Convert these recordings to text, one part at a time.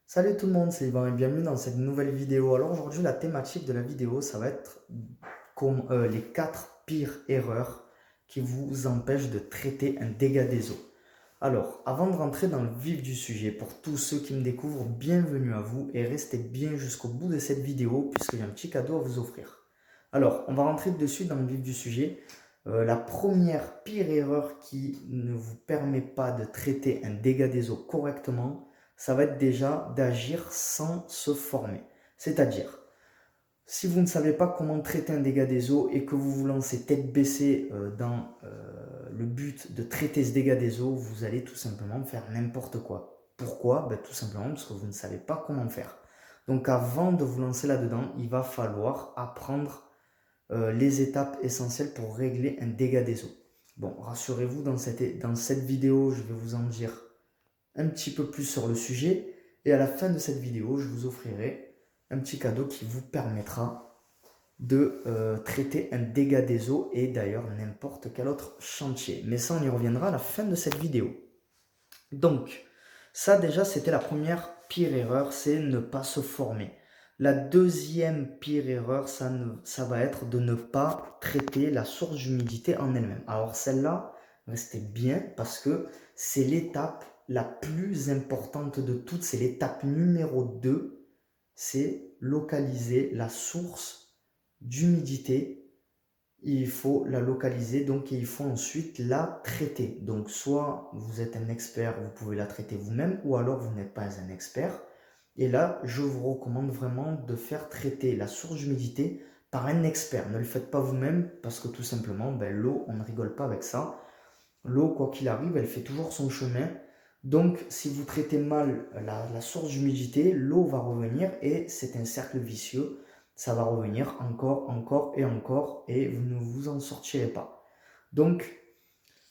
Salut tout le monde, c'est Yvan et bienvenue dans cette nouvelle vidéo. Alors aujourd'hui la thématique de la vidéo ça va être les 4 pires erreurs qui vous empêchent de traiter un dégât des eaux. Alors avant de rentrer dans le vif du sujet, pour tous ceux qui me découvrent, bienvenue à vous et restez bien jusqu'au bout de cette vidéo puisqu'il y a un petit cadeau à vous offrir. Alors on va rentrer dessus dans le vif du sujet. La première pire erreur qui ne vous permet pas de traiter un dégât des eaux correctement, ça va être déjà d'agir sans se former. C'est-à-dire, si vous ne savez pas comment traiter un dégât des eaux et que vous vous lancez tête baissée dans le but de traiter ce dégât des eaux, vous allez tout simplement faire n'importe quoi. Pourquoi? Tout simplement parce que vous ne savez pas comment faire. Donc avant de vous lancer là-dedans, il va falloir apprendre les étapes essentielles pour régler un dégât des eaux. Bon, rassurez-vous, dans cette vidéo, je vais vous en dire un petit peu plus sur le sujet. Et à la fin de cette vidéo, je vous offrirai un petit cadeau qui vous permettra de traiter un dégât des eaux et d'ailleurs n'importe quel autre chantier. Mais ça, on y reviendra à la fin de cette vidéo. Donc, ça déjà, c'était la première pire erreur, c'est ne pas se former. La deuxième pire erreur, ça va être de ne pas traiter la source d'humidité en elle-même. Alors celle-là, restez bien parce que c'est l'étape la plus importante de toutes. C'est l'étape numéro 2, c'est localiser la source d'humidité. Il faut la localiser, donc il faut ensuite la traiter. Donc soit vous êtes un expert, vous pouvez la traiter vous-même, ou alors vous n'êtes pas un expert. Et là, je vous recommande vraiment de faire traiter la source d'humidité par un expert. Ne le faites pas vous-même parce que tout simplement, l'eau, on ne rigole pas avec ça. L'eau, quoi qu'il arrive, elle fait toujours son chemin. Donc, si vous traitez mal la source d'humidité, l'eau va revenir et c'est un cercle vicieux. Ça va revenir encore, encore et encore et vous ne vous en sortirez pas. Donc,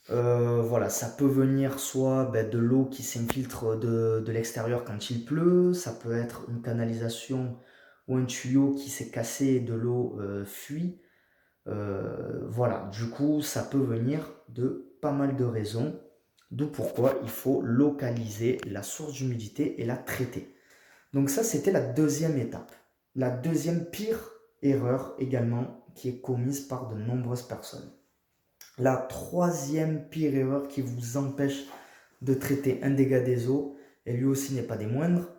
voilà, ça peut venir soit de l'eau qui s'infiltre de l'extérieur quand il pleut, ça peut être une canalisation ou un tuyau qui s'est cassé et de l'eau fuit. Voilà, du coup, ça peut venir de pas mal de raisons, d'où pourquoi il faut localiser la source d'humidité et la traiter. Donc ça, c'était la deuxième étape. La deuxième pire erreur également qui est commise par de nombreuses personnes. La troisième pire erreur qui vous empêche de traiter un dégât des eaux, et lui aussi n'est pas des moindres,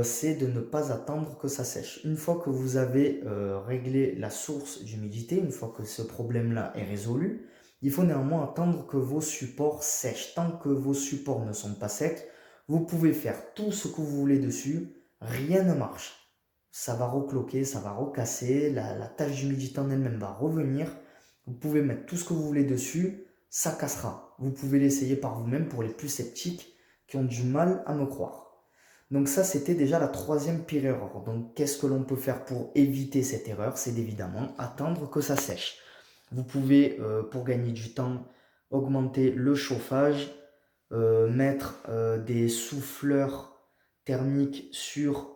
c'est de ne pas attendre que ça sèche. Une fois que vous avez réglé la source d'humidité, une fois que ce problème-là est résolu, il faut néanmoins attendre que vos supports sèchent. Tant que vos supports ne sont pas secs, vous pouvez faire tout ce que vous voulez dessus, rien ne marche. Ça va recloquer, ça va recasser, la tache d'humidité en elle-même va revenir. Vous pouvez mettre tout ce que vous voulez dessus, ça cassera. Vous pouvez l'essayer par vous-même pour les plus sceptiques qui ont du mal à me croire. Donc ça, c'était déjà la troisième pire erreur. Donc qu'est-ce que l'on peut faire pour éviter cette erreur? C'est évidemment attendre que ça sèche. Vous pouvez, pour gagner du temps, augmenter le chauffage, mettre des souffleurs thermiques sur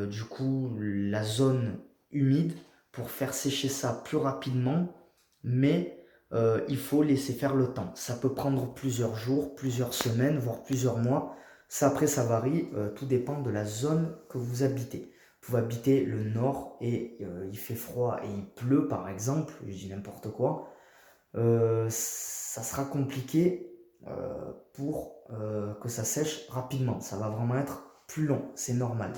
du coup la zone humide pour faire sécher ça plus rapidement, mais il faut laisser faire le temps. Ça peut prendre plusieurs jours, plusieurs semaines, voire plusieurs mois. Ça, après, ça varie, tout dépend de la zone que vous habitez. Vous pouvez habiter le nord et il fait froid et il pleut, par exemple, je dis n'importe quoi. Ça sera compliqué pour que ça sèche rapidement. Ça va vraiment être plus long, c'est normal.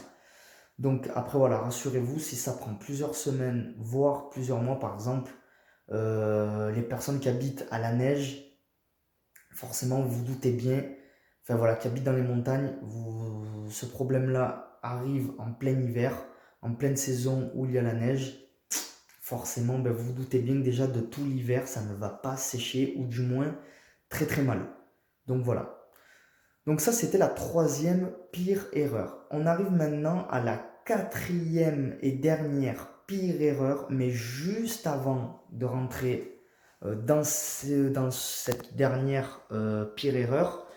Donc après voilà, rassurez-vous, si ça prend plusieurs semaines, voire plusieurs mois par exemple, les personnes qui habitent à la neige, forcément vous vous doutez bien, enfin voilà, qui habitent dans les montagnes, ce problème-là arrive en plein hiver, en pleine saison où il y a la neige. Forcément, vous vous doutez bien que déjà de tout l'hiver, ça ne va pas sécher, ou du moins très très mal. Donc voilà. Donc ça, c'était la troisième pire erreur. On arrive maintenant à la quatrième et dernière pire erreur, mais juste avant de rentrer dans cette dernière pire erreur,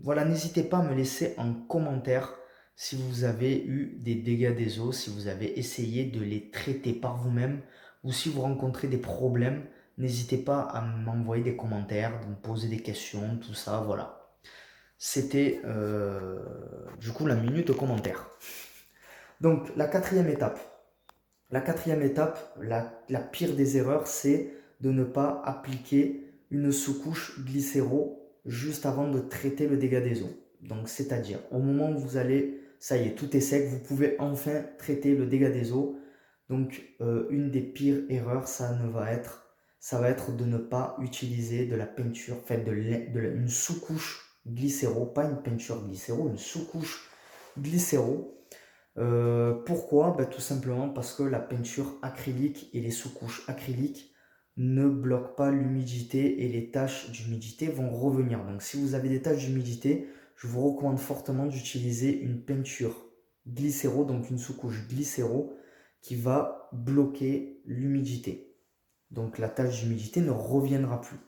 voilà, n'hésitez pas à me laisser en commentaire si vous avez eu des dégâts des eaux, si vous avez essayé de les traiter par vous-même ou si vous rencontrez des problèmes. N'hésitez pas à m'envoyer des commentaires, de me poser des questions, tout ça, voilà. c'était du coup la minute commentaire. Donc la quatrième étape, la pire des erreurs, c'est de ne pas appliquer une sous-couche glycéro juste avant de traiter le dégât des eaux. Donc c'est-à-dire au moment où vous allez, ça y est, tout est sec, vous pouvez enfin traiter le dégât des eaux. Donc une des pires erreurs, ça va être de ne pas utiliser de la peinture, une sous-couche glycéro, pas une peinture glycéro, une sous-couche glycéro. Pourquoi? Ben, tout simplement parce que la peinture acrylique et les sous-couches acryliques ne bloquent pas l'humidité et les taches d'humidité vont revenir. Donc si vous avez des taches d'humidité, je vous recommande fortement d'utiliser une peinture glycéro, donc une sous-couche glycéro qui va bloquer l'humidité. Donc la tache d'humidité ne reviendra plus.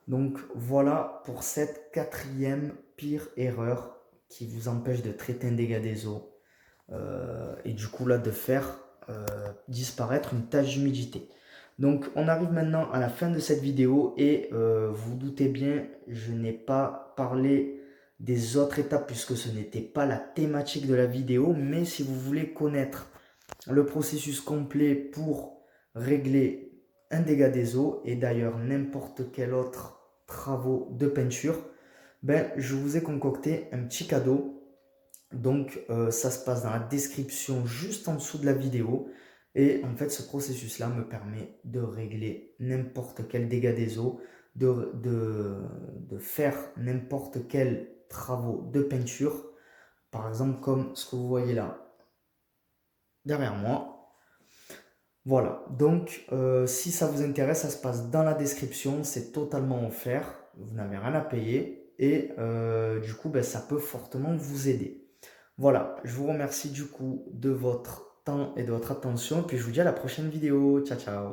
Donc voilà pour cette quatrième pire erreur qui vous empêche de traiter un dégât des eaux. Et du coup là de faire disparaître une tache d'humidité. Donc on arrive maintenant à la fin de cette vidéo et vous doutez bien, je n'ai pas parlé des autres étapes puisque ce n'était pas la thématique de la vidéo, mais si vous voulez connaître le processus complet pour régler un dégât des eaux et d'ailleurs n'importe quel autre travaux de peinture, ben, je vous ai concocté un petit cadeau. Donc ça se passe dans la description juste en dessous de la vidéo. Et en fait ce processus là me permet de régler n'importe quel dégât des eaux, de faire n'importe quel travaux de peinture. Par exemple comme ce que vous voyez là derrière moi. Voilà, donc si ça vous intéresse, ça se passe dans la description, c'est totalement offert, vous n'avez rien à payer et du coup ben, ça peut fortement vous aider. Voilà, je vous remercie du coup de votre temps et de votre attention. Et puis je vous dis à la prochaine vidéo. Ciao, ciao.